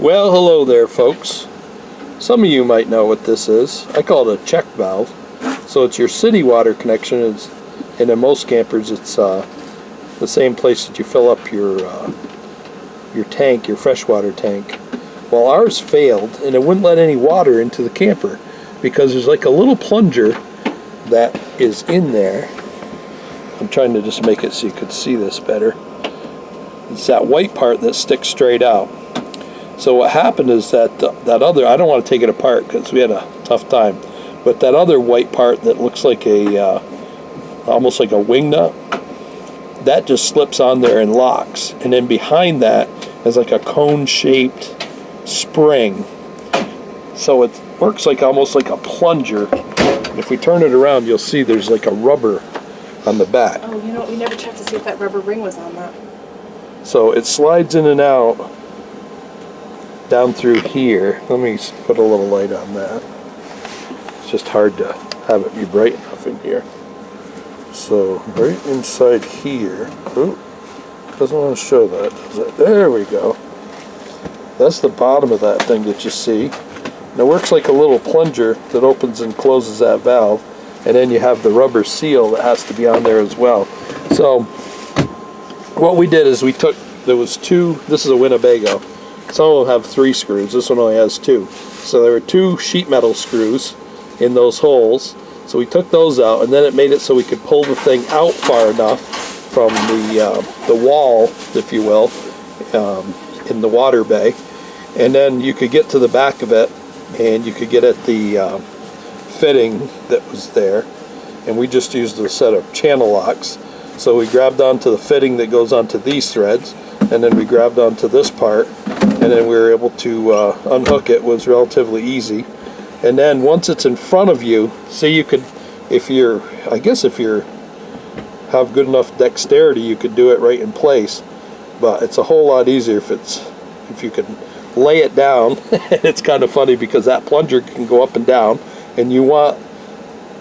Well, hello there, folks. Some of you might know what this is. I call it a check valve. So it's your city water connection, and in most campers it's the same place that you fill up your tank, your freshwater tank. Well, ours failed, and it wouldn't let any water into the camper because there's like a little plunger that is in there. I'm trying to just make it so you could see this better. It's that white part that sticks straight out. So what happened is that that other, I don't want to take it apart because we had a tough time, but that other white part that looks like a almost like a wing nut, that just slips on there and locks, and then behind that is like a cone-shaped spring. So it works like almost like a plunger. If we turn it around, you'll see there's like a rubber on the back. Oh, you know, we never checked to see if that rubber ring was on that. So it slides in and out down through here. Let me put a little light on that. It's just hard to have it be bright enough in here. So right inside here, ooh, doesn't want to show that, does it? There we go. That's the bottom of that thing that you see. And it works like a little plunger that opens and closes that valve, and then you have the rubber seal that has to be on there as well. So what we did is we took, there was two, this is a Winnebago. Some of them have 3 screws, this one only has 2. So there were 2 sheet metal screws in those holes. So we took those out, and then it made it so we could pull the thing out far enough from the wall, if you will, in the water bay. And then you could get to the back of it, and you could get at the fitting that was there. And we just used a set of channel locks. So we grabbed onto the fitting that goes onto these threads, and then we grabbed onto this part, and then we were able to unhook it. It was relatively easy. And then once it's in front of you, see, you could, if you're, I guess if you're have good enough dexterity, you could do it right in place. But it's a whole lot easier if you can lay it down. It's kind of funny because that plunger can go up and down, and you want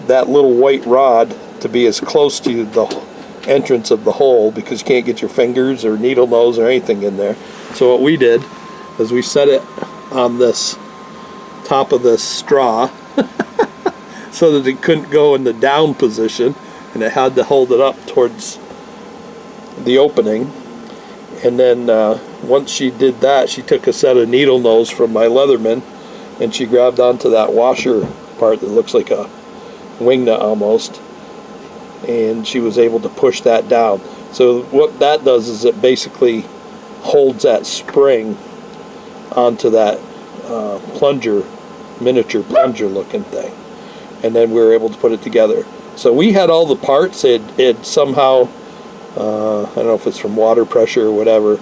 that little white rod to be as close to the entrance of the hole because you can't get your fingers or needle nose or anything in there. So what we did is we set it on this top of this straw so that it couldn't go in the down position, and it had to hold it up towards the opening. And then once she did that, she took a set of needle nose from my Leatherman, and she grabbed onto that washer part that looks like a wing nut almost, and she was able to push that down. So what that does is it basically holds that spring onto that plunger, miniature plunger looking thing, and then we were able to put it together. So we had all the parts. It somehow, I don't know if it's from water pressure or whatever,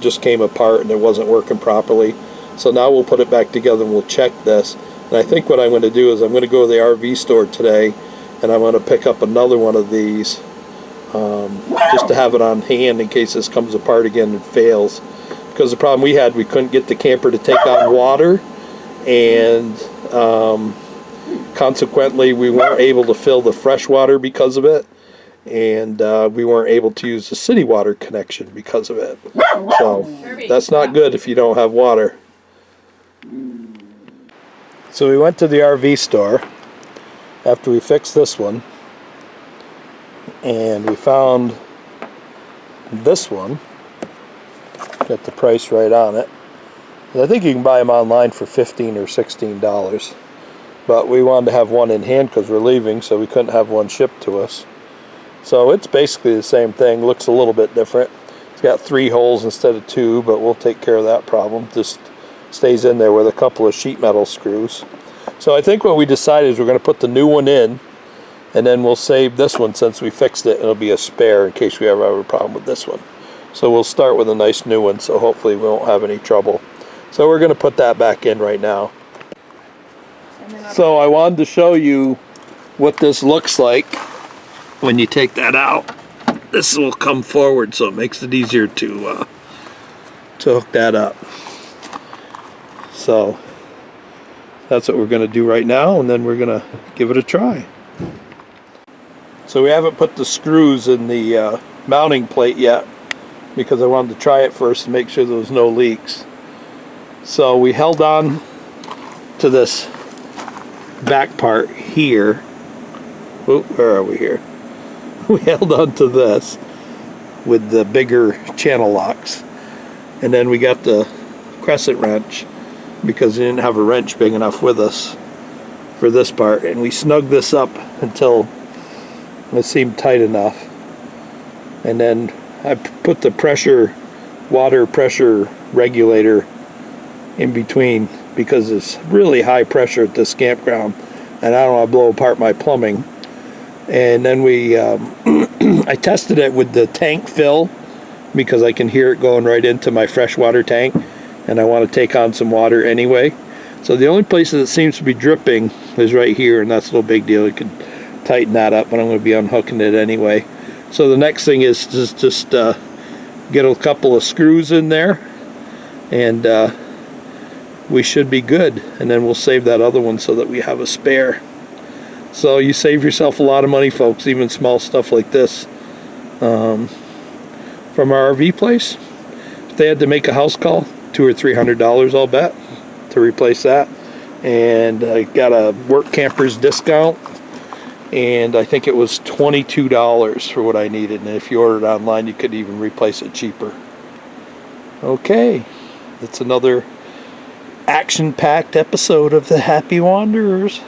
just came apart and it wasn't working properly. So now we'll put it back together and we'll check this. And I think what I'm going to do is I'm going to go to the RV store today, and I'm going to pick up another one of these just to have it on hand in case this comes apart again and fails. Because the problem we had, we couldn't get the camper to take on water, and consequently we weren't able to fill the fresh water because of it, and we weren't able to use the city water connection because of it. So that's not good if you don't have water. So we went to the RV store after we fixed this one, and we found this one. Got the price right on it. I think you can buy them online for $15 or $16, but we wanted to have one in hand because we're leaving, so we couldn't have one shipped to us. So it's basically the same thing, looks a little bit different. It's got 3 holes instead of 2, but we'll take care of that problem. Just stays in there with a couple of sheet metal screws. So I think what we decided is we're going to put the new one in, and then we'll save this one since we fixed it. It'll be a spare in case we ever have a problem with this one. So we'll start with a nice new one, so hopefully we won't have any trouble. So we're going to put that back in right now. So I wanted to show you what this looks like when you take that out. This will come forward, so it makes it easier to hook that up. So that's what we're going to do right now, and then we're going to give it a try. So we haven't put the screws in the mounting plate yet, because I wanted to try it first to make sure there was no leaks. So we held on to this back part here. Oh, where are we here? We held on to this with the bigger channel locks, and then we got the crescent wrench because we didn't have a wrench big enough with us for this part, and we snugged this up until it seemed tight enough. And then I put the water pressure regulator in between because it's really high pressure at this campground and I don't want to blow apart my plumbing. And then I tested it with the tank fill because I can hear it going right into my freshwater tank, and I want to take on some water anyway. So the only place that it seems to be dripping is right here, and that's no big deal. You could tighten that up, but I'm going to be unhooking it anyway. So the next thing is just get a couple of screws in there, and we should be good. And then we'll save that other one so that we have a spare. So you save yourself a lot of money, folks, even small stuff like this. From our RV place, if they had to make a house call, $200 or $300 I'll bet to replace that. And I got a work campers discount, and I think it was $22 for what I needed. And if you ordered online, you could even replace it cheaper. Okay, that's another action-packed episode of the Happy Wanderers.